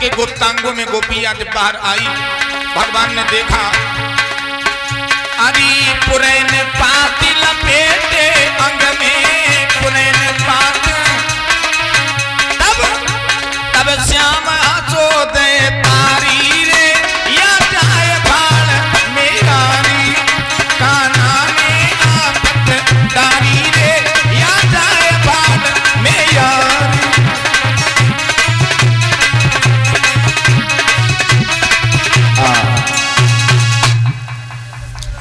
के गुप्तांगों में गोपिया जब बाहर आई, भगवान ने देखा अरे पुरैन पाती लपेटे अंग में पुरैन पात, तब श्याम आचो दे पारी रे या जाए भाड़ मेरा री काना में आपत दारी रे या जाए भाड़ मेरा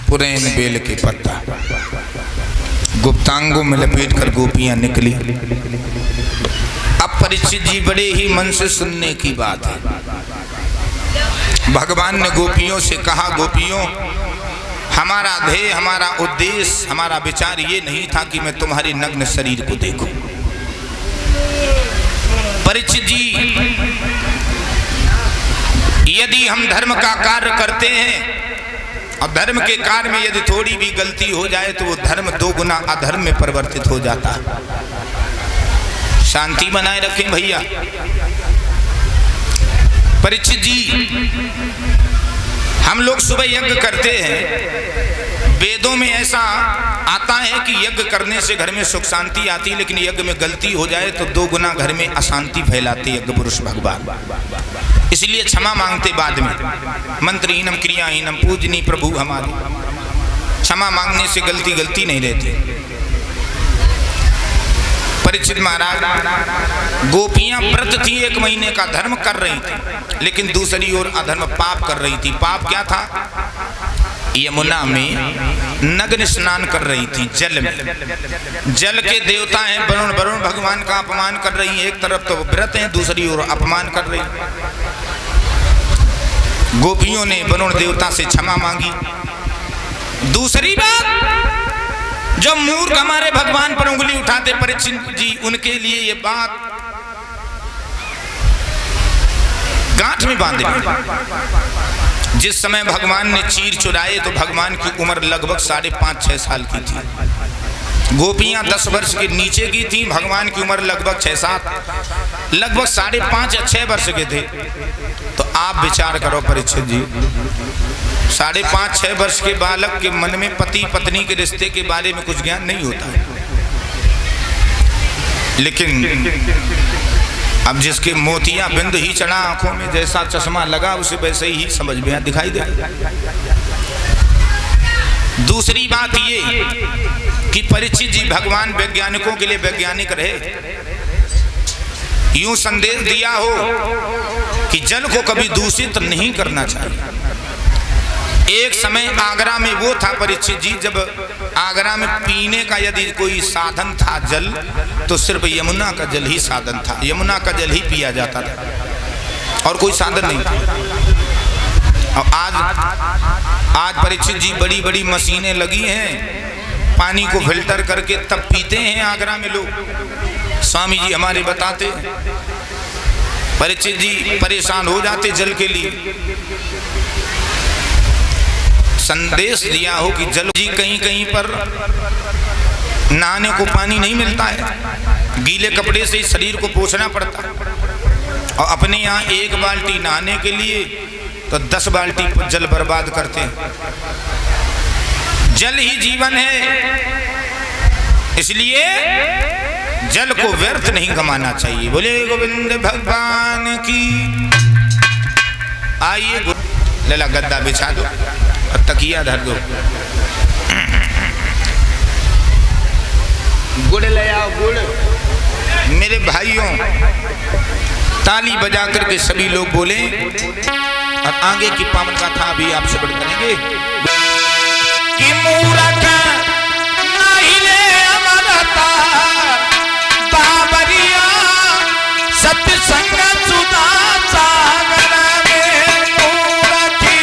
पुरैन बेल के पत्ता गुप्तांगों में लपेट कर गोपियां निकली। अब परीक्षित जी बड़े ही मन से सुनने की बात है। भगवान ने गोपियों से कहा, गोपियों हमारा ध्येय, हमारा उद्देश्य, हमारा विचार ये नहीं था कि मैं तुम्हारे नग्न शरीर को देखूं। परीक्षित जी, यदि हम धर्म का कार्य करते हैं और धर्म के कार्य में यदि थोड़ी भी गलती हो जाए तो वो धर्म 2 गुना अधर्म में परिवर्तित हो जाता है। शांति बनाए रखें भैया। परीक्षित जी, हम लोग सुबह यज्ञ करते हैं, वेदों में ऐसा आता है कि यज्ञ करने से घर में सुख शांति आती है, लेकिन यज्ञ में गलती हो जाए तो 2 गुना घर में अशांति फैलाते यज्ञ पुरुष भगवान। इसलिए क्षमा मांगते बाद में, मंत्रहीनम क्रियाहीनम पूजनी प्रभु हमारे। क्षमा मांगने से गलती नहीं रहती। परीक्षित महाराज, गोपियां व्रत थी, 1 महीने का धर्म कर रही थी, लेकिन दूसरी ओर अधर्म पाप कर रही थी। पाप क्या था? यमुना में नग्न स्नान कर रही थी, जल में। जल के देवता हैं वरुण भगवान का अपमान कर रही है। एक तरफ तो व्रत है, दूसरी ओर अपमान कर रही। गोपियों ने वरुण देवता से क्षमा मांगी। दूसरी बात, जो मूर्ख हमारे भगवान पर उंगली उठाते परीक्षित जी, उनके लिए ये बात गांठ में बांध ली। जिस समय भगवान ने चीर चुराए तो भगवान की उम्र लगभग 5.5-6 साल की थी। गोपियां 10 वर्ष के नीचे की थी, भगवान की उम्र लगभग 6-7, लगभग 5.5 या 6 वर्ष के थे। तो आप विचार करो परीक्षित जी, 5.5-6 वर्ष के बालक के मन में पति पत्नी के रिश्ते के बारे में कुछ ज्ञान नहीं होता है। लेकिन अब जिसके मोतिया बिंद ही चढ़ा आंखों में, जैसा चश्मा लगा उसे वैसे ही समझ में दिखाई दे। दूसरी बात ये कि परीक्षित जी भगवान वैज्ञानिकों के लिए वैज्ञानिक रहे। यूं संदेश दिया हो कि जल को कभी दूषित नहीं करना चाहिए। एक समय आगरा में वो था परीक्षित जी, जब आगरा में पीने का यदि कोई साधन था जल, तो सिर्फ यमुना का जल ही साधन था। यमुना का जल ही पिया जाता था और कोई साधन नहीं था। और आज परीक्षित जी बड़ी बड़ी मशीनें लगी हैं, पानी को फिल्टर करके तब पीते हैं आगरा में लोग। स्वामी जी हमारे बताते, परीक्षित जी परेशान हो जाते जल के लिए। संदेश दिया हो कि जल जी कहीं कहीं पर नहाने को पानी नहीं मिलता है, गीले कपड़े से शरीर को पोंछना पड़ता है। और अपने यहाँ 1 बाल्टी नहाने के लिए तो 10 बाल्टी जल बर्बाद करते हैं। जल ही जीवन है, इसलिए जल को व्यर्थ नहीं गंवाना चाहिए। बोले गोविंद भगवान की। आइए लला गद्दा बिछा दो और तकिया धर दो। गुड़ ले आओ, गुड़। मेरे भाइयों, ताली बजा करके सभी लोग बोले और आगे की पावन गाथा अभी आपसे बड़ी करेंगे कि मूरख नहीं ले अमरता बाबरिया सत्संग सुधा सागर में मूरखी।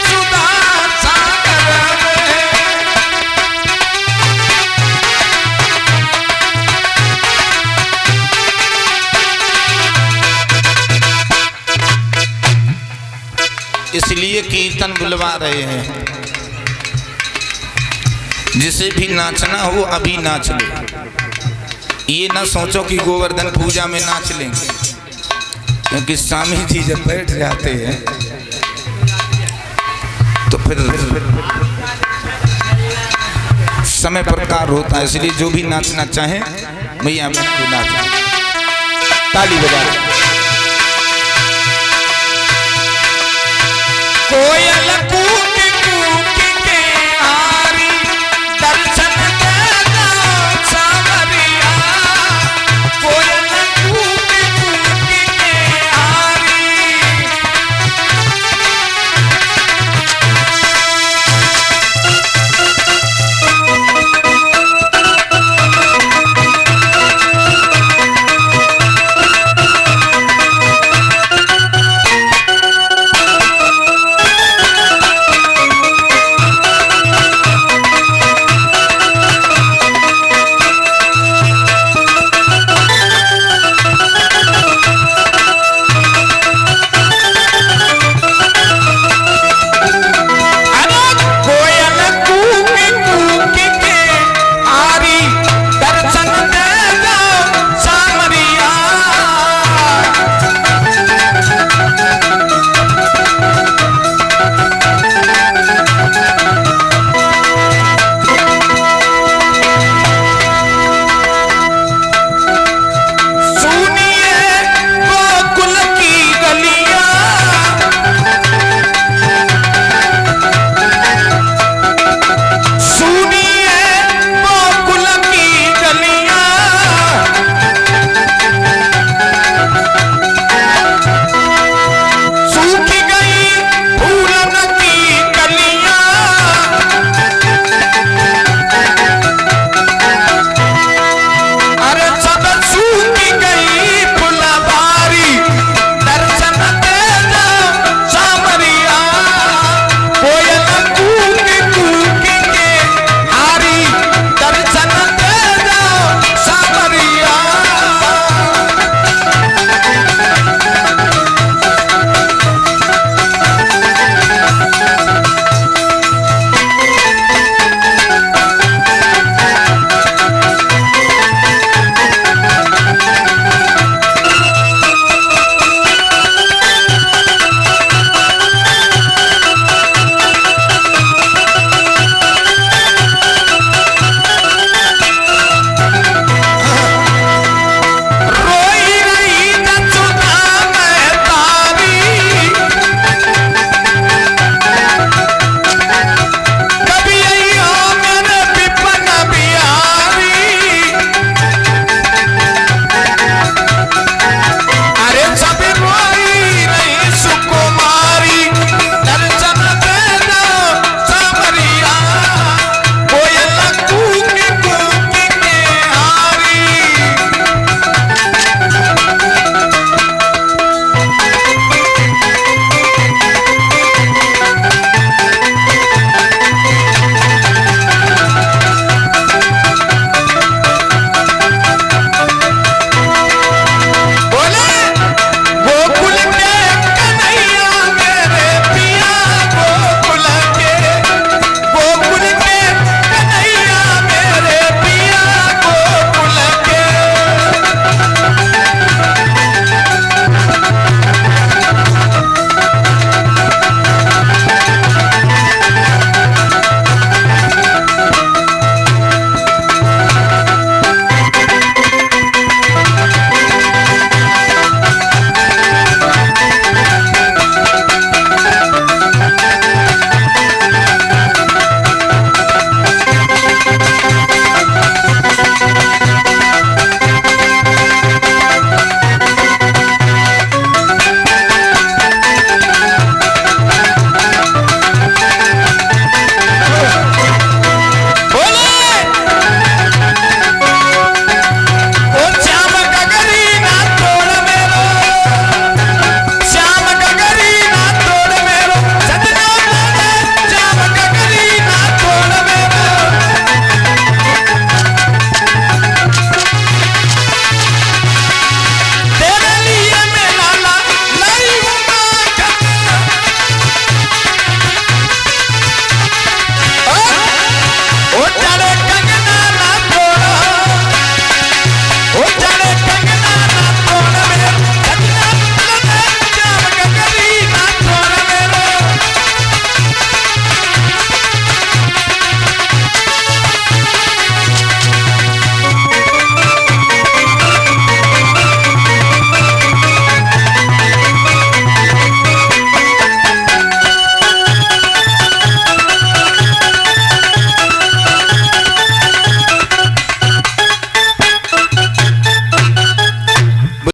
सुधा इसलिए कीर्तन बुलवा रहे हैं। जिसे भी नाचना हो अभी नाच लो, ये ना सोचो कि गोवर्धन पूजा में नाच लेंगे, क्योंकि स्वामी जी जब बैठ जाते हैं तो फिर समय प्रकार होता है। इसलिए जो भी नाचना चाहे भैया मैं नाच, ताली बजा। कोयल कूट